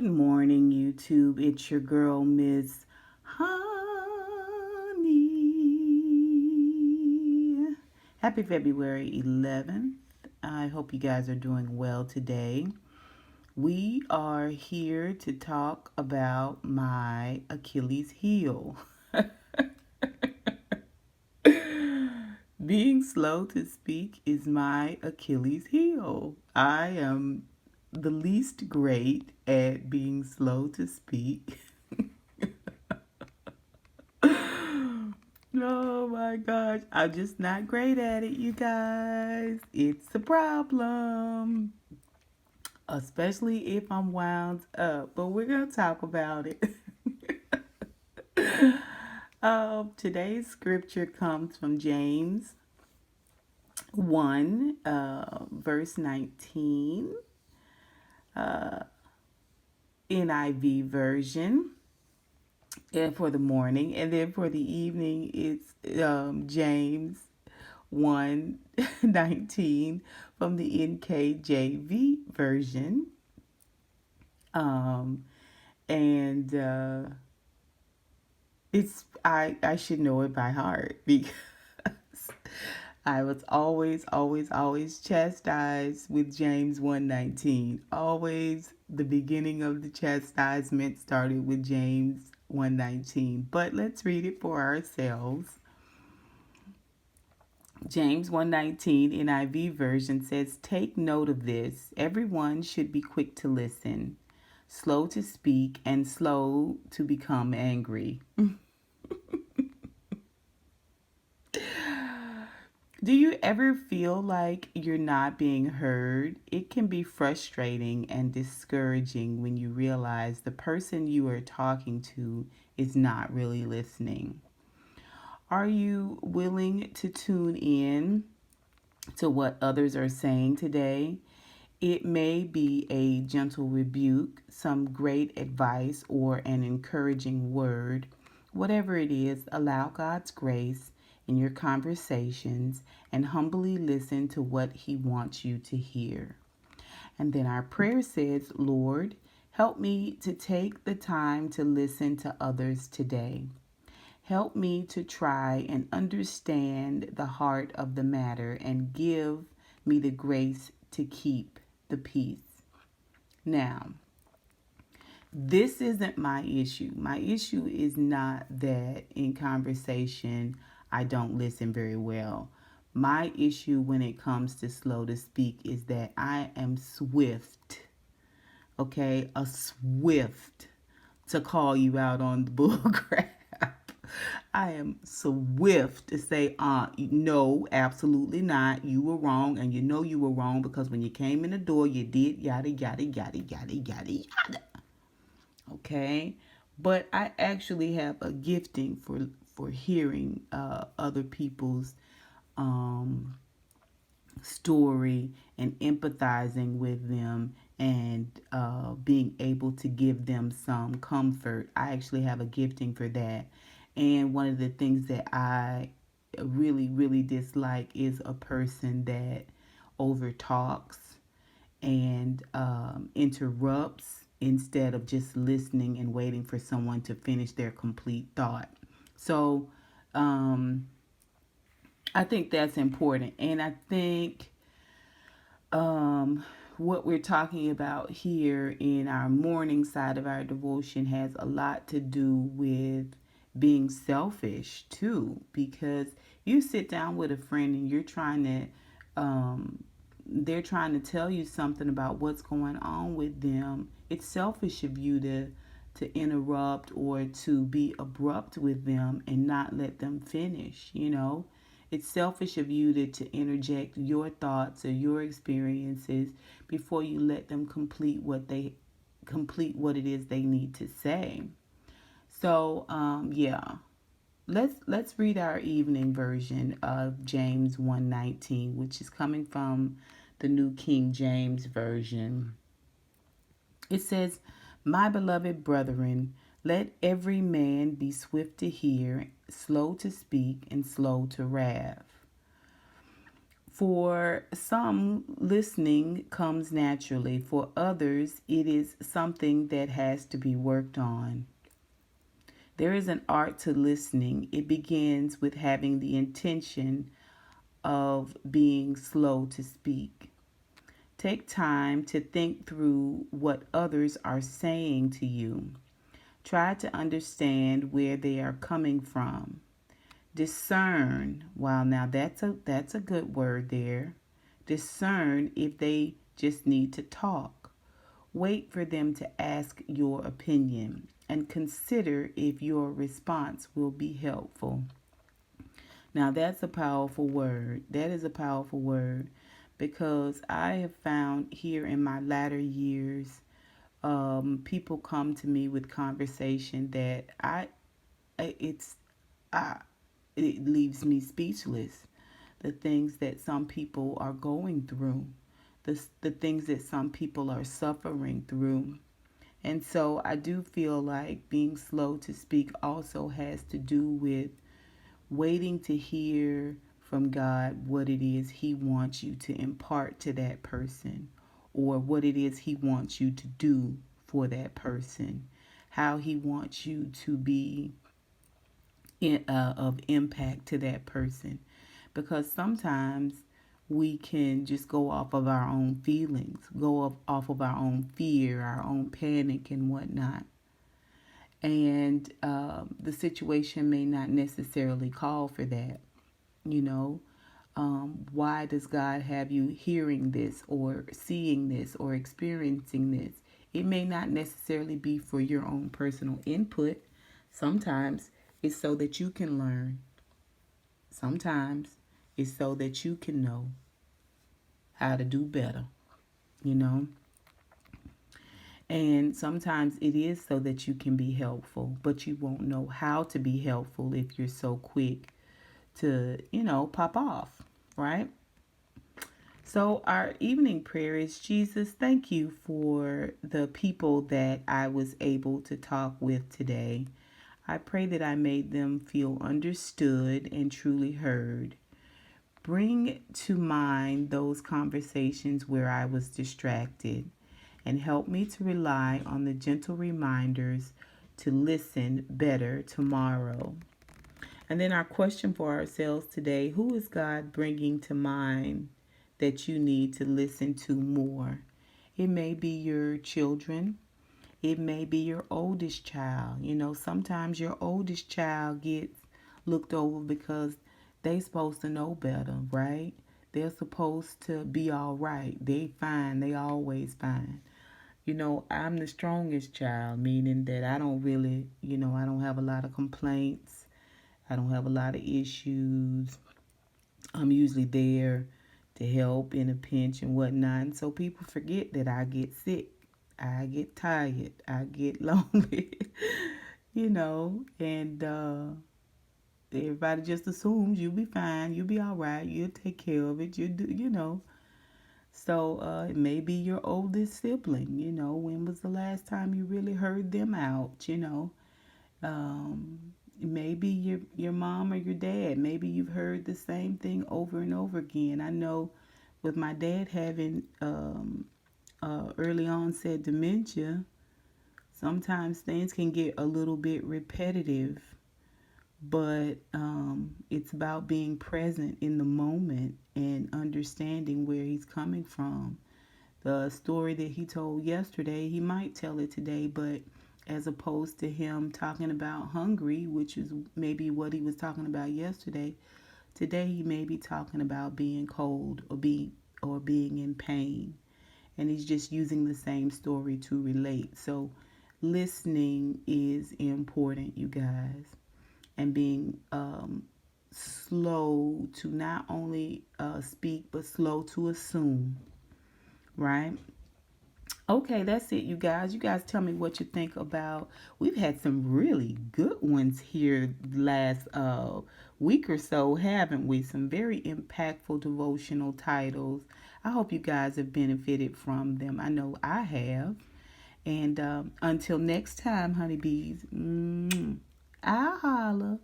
Good morning, YouTube. It's your girl, Miss Honey. Happy February 11th. I hope you guys are doing well today. We are here to talk about my Achilles heel. Being slow to speak is my Achilles heel. I am the least great at being slow to speak. Oh my gosh, I'm just not great at it, you guys. It's a problem, especially if I'm wound up. But we're going to talk about it. Today's scripture comes from James 1, verse 19, NIV version. And for the morning, and then for the evening, it's James 1:19 from the NKJV version. And it's I should know it by heart because I was always chastised with James 1:19. Always the beginning of the chastisement started with James 1:19. But let's read it for ourselves. James 1:19 NIV version says, "Take note of this. Everyone should be quick to listen, slow to speak, and slow to become angry." Do you ever feel like you're not being heard? It can be frustrating and discouraging when you realize the person you are talking to is not really listening. Are you willing to tune in to what others are saying today? It may be a gentle rebuke, some great advice, or an encouraging word. Whatever it is, allow God's grace in your conversations and humbly listen to what He wants you to hear. And then our prayer says, "Lord, help me to take the time to listen to others today. Help me to try and understand the heart of the matter and give me the grace to keep the peace." Now, this isn't my issue. My issue is not that in conversation I don't listen very well. My issue when it comes to slow to speak is that I am swift, okay? A swift to call you out on the bull crap. I am swift to say, no, absolutely not. You were wrong, and you know you were wrong because when you came in the door, you did yada, yada, yada, yada, yada, yada. Okay? But I actually have a gifting for hearing other people's story and empathizing with them and being able to give them some comfort. I actually have a gifting for that. And one of the things that I really dislike is a person that overtalks and interrupts instead of just listening and waiting for someone to finish their complete thought. So I think that's important. And I think what we're talking about here in our morning side of our devotion has a lot to do with being selfish too, because you sit down with a friend and you're trying to they're trying to tell you something about what's going on with them. It's selfish of you to interrupt or to be abrupt with them and not let them finish, you know. It's selfish of you to interject your thoughts or your experiences before you let them complete what it is they need to say. So, yeah. Let's read our evening version of James 1:19, which is coming from the New King James Version. It says, "My beloved brethren, let every man be swift to hear, slow to speak, and slow to wrath. For some, listening comes naturally. For others, it is something that has to be worked on. There is an art to listening. It begins with having the intention of being slow to speak. Take time to think through what others are saying to you. Try to understand where they are coming from. Discern. Wow, now that's a good word there. Discern if they just need to talk. Wait for them to ask your opinion and consider if your response will be helpful. Now, that's a powerful word. That is a powerful word because I have found here in my latter years, people come to me with conversation that it's, I, it leaves me speechless. The things that some people are going through, the things that some people are suffering through. And so I do feel like being slow to speak also has to do with waiting to hear from God what it is He wants you to impart to that person, or what it is He wants you to do for that person, how He wants you to be of impact to that person. Because sometimes we can just go off of our own feelings, go off of our own fear, our own panic, and whatnot. And the situation may not necessarily call for that. You know, why does God have you hearing this or seeing this or experiencing this? It may not necessarily be for your own personal input. Sometimes it's so that you can learn. Sometimes it's so that you can know how to do better, you know. And sometimes it is so that you can be helpful, but you won't know how to be helpful if you're so quick to, pop off, right? So, our evening prayer is Jesus, thank you for the people that I was able to talk with today. I pray that I made them feel understood and truly heard. Bring to mind those conversations where I was distracted and help me to rely on the gentle reminders to listen better tomorrow. And then our question for ourselves today, who is God bringing to mind that you need to listen to more? It may be your children. It may be your oldest child. Sometimes your oldest child gets looked over because they supposed to know better, right? They're supposed to be all right. They fine. They always fine. I'm the strongest child, meaning that I don't really, I don't have a lot of complaints. I don't have a lot of issues. I'm usually there to help in a pinch and whatnot. And so people forget that I get sick. I get tired. I get lonely, and everybody just assumes you'll be fine. You'll be all right. You'll take care of it. You do. So it may be your oldest sibling. When was the last time you really heard them out? Um, Maybe your mom or your dad. Maybe you've heard the same thing over and over again. I know with my dad having early onset dementia, sometimes things can get a little bit repetitive, but it's about being present in the moment and understanding where he's coming from. The story that he told yesterday, he might tell it today, but as opposed to him talking about hungry, which is maybe what he was talking about yesterday, today he may be talking about being cold or being in pain. And he's just using the same story to relate. So listening is important, you guys, and being slow to not only speak but slow to assume, right? Okay, that's it, you guys. You guys tell me what you think about. We've had some really good ones here last week or so, haven't we? Some very impactful devotional titles. I hope you guys have benefited from them. I know I have. And until next time, honeybees, I'll holla.